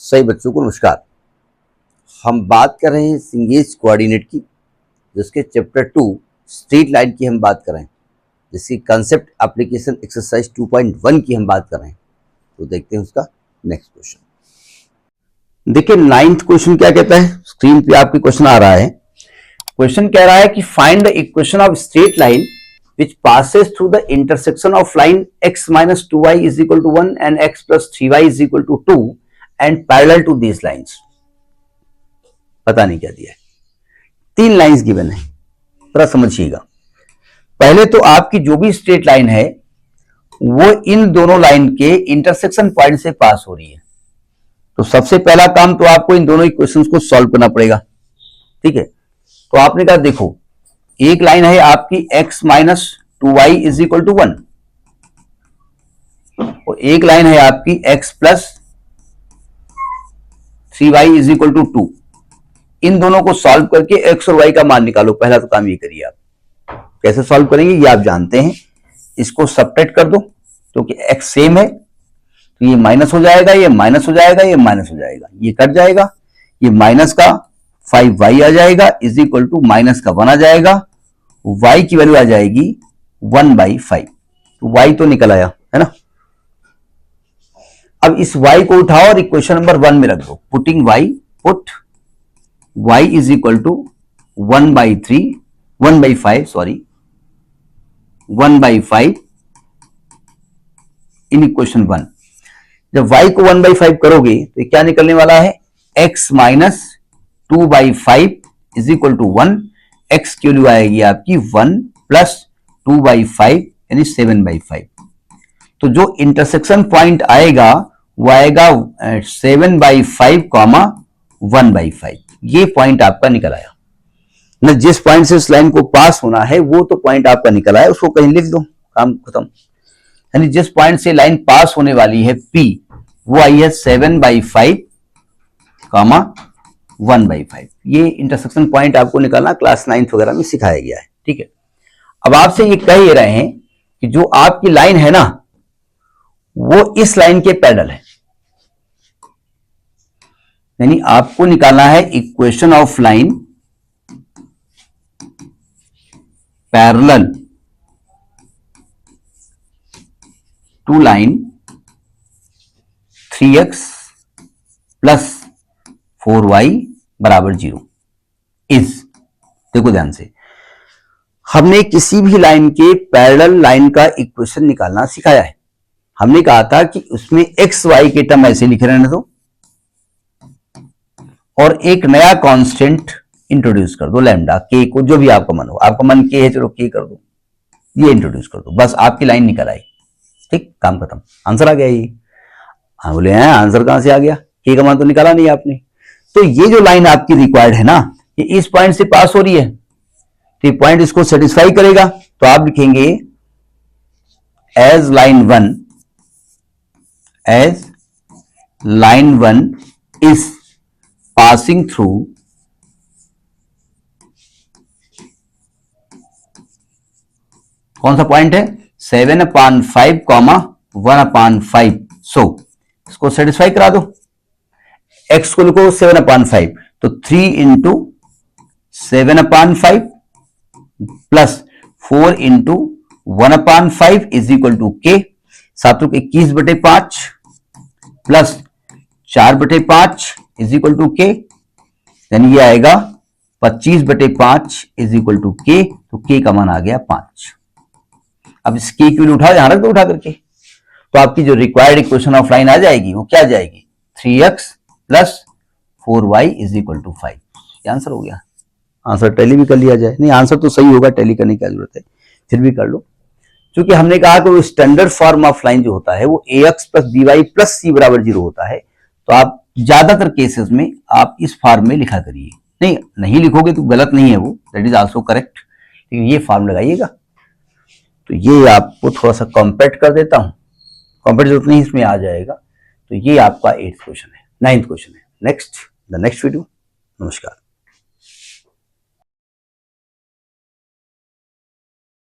सही बच्चों को नमस्कार। हम बात कर रहे हैं सिंगेज कोऑर्डिनेट की, जिसके चैप्टर 2 स्ट्रेट लाइन की हम बात कर रहे हैं, जिसकी कंसेप्ट एप्लीकेशन एक्सरसाइज 2.1 की हम बात कर रहे हैं। तो देखते हैं उसका नेक्स्ट क्वेश्चन। देखिए 9th क्वेश्चन क्या कहता है, स्क्रीन पे आपके क्वेश्चन आ रहा है। क्वेश्चन कह रहा है कि find the equation of straight line which passes through the intersection of line x minus 2y is equal to 1 and x plus 3y is equal to 2 and parallel to these lines। पता नहीं क्या दिया है, 3 lines given है, थोड़ा समझिएगा। पहले तो आपकी जो भी स्ट्रेट लाइन है वो इन दोनों लाइन के इंटरसेक्शन पॉइंट से पास हो रही है। तो सबसे पहला काम तो आपको इन दोनों इक्वेशंस को सॉल्व करना पड़ेगा, ठीक है। तो आपने कहा देखो एक लाइन है आपकी x minus 2y is equal to 1 और एक लाइन है आपकी x plus 3y is equal to 2। इन दोनों को सॉल्व करके x और y का मान निकालो। पहला तो काम ये करिए आप। कैसे सॉल्व करेंगे ये आप जानते हैं। इसको सब्ट्रैक्ट कर दो क्योंकि x सेम है, तो ये माइनस हो जाएगा, ये माइनस हो जाएगा, ये माइनस हो जाएगा, ये कट जाएगा, ये माइनस का 5y आ जाएगा इज इक्वल टू माइनस का 1 आ जाएगा, y की वैल्यू आ जाएगी 1/5। तो y तो निकल आया है ना। अब इस y को उठाओ और इक्वेशन नंबर 1 में रख दो। Putting y, put y is equal to 1/5 in equation 1। जब y को 1/5 करोगे तो क्या निकलने वाला है, x minus 2/5 is equal to 1। x की वैल्यू आएगी आपकी 1 प्लस 2/5 यानी 7/5। तो जो इंटरसेक्शन पॉइंट आएगा वो आएगा 7/5 कॉमा 1/5। ये पॉइंट आपका निकल आया ना। जिस पॉइंट से इस लाइन को पास होना है वो तो पॉइंट आपका निकल आया, उसको कहीं लिख दो, काम खत्म। यानी जिस पॉइंट से लाइन पास होने वाली है P वो आई है 7/5 कॉमा 1/5। ये इंटरसेक्शन पॉइंट आपको निकालना क्लास 9th वगैरह में सिखाया गया है, ठीक है। अब आपसे ये कह ही रहे हैं कि जो आपकी लाइन है ना वो इस लाइन के पैरेलल है, यानी आपको निकालना है equation of line parallel to line 3x plus 4y बराबर 0 इज। देखो ध्यान से, हमने किसी भी लाइन के पैरेलल लाइन का इक्वेशन निकालना सिखाया है। हमने कहा था कि उसमें x y के टर्म ऐसे लिखे रहने दो और एक नया कांस्टेंट इंट्रोड्यूस कर दो, लैम्डा k को, जो भी आपका मन हो। आपका मन k है, चलो k कर दो, ये इंट्रोड्यूस कर दो, बस आपकी लाइन निकल आई, ठीक, काम खत्म। आंसर आ गया ये। हाँ बोले हैं आंसर कहां से आ गया, k का मान तो निकाला नहीं आपने। तो ये जो लाइन आपकी रिक्वायर्ड है ना, ये इस पॉइंट से पास हो रही है, तो ये पॉइंट इसको सेटिस्फाई करेगा। तो आप लिखेंगे as line 1 is passing through कौन सा पॉइंट है, 7/5 कॉमा 1/5। सो इसको सेटिस्फाई करा दो। x को लिखो 7/5, तो 3 into 7/5 plus 4 into 1/5 is equal to k। 7/21/5 plus 4/5 is equal to k, यानी ये आएगा 25/5 इज इक्वल टू k। तो k का मान आ गया 5। अब इस k की वैल्यू उठाओ, यहां रख दो उठा करके, तो आपकी जो रिक्वायर्ड इक्वेशन ऑफ लाइन आ जाएगी वो क्या जाएगी, 3x plus 4y is equal to 5। ये आंसर हो गया। आंसर टैली भी कर लिया जाए, नहीं आंसर तो सही होगा, टैली करने की जरूरत है, फिर भी कर लो। क्योंकि हमने कहा कि वो स्टैंडर्ड फॉर्म ऑफ लाइन जो होता है वो ax plus by plus c बराबर 0 होता है। तो आप ज्यादातर केसेस में आप इस फॉर्म में लिखा करिए। नहीं लिखोगे तो गलत नहीं है वो, दैट इज आल्सो करेक्ट, लेकिन ये फॉर्म लगाइएगा। तो ये आपको थोड़ा सा कॉम्पैक्ट कर देता हूं, कॉम्पैक्ट जरूरत नहीं, इसमें आ जाएगा। तो ये आपका 8th क्वेश्चन है, 9th क्वेश्चन है। Next the next video. नमस्कार।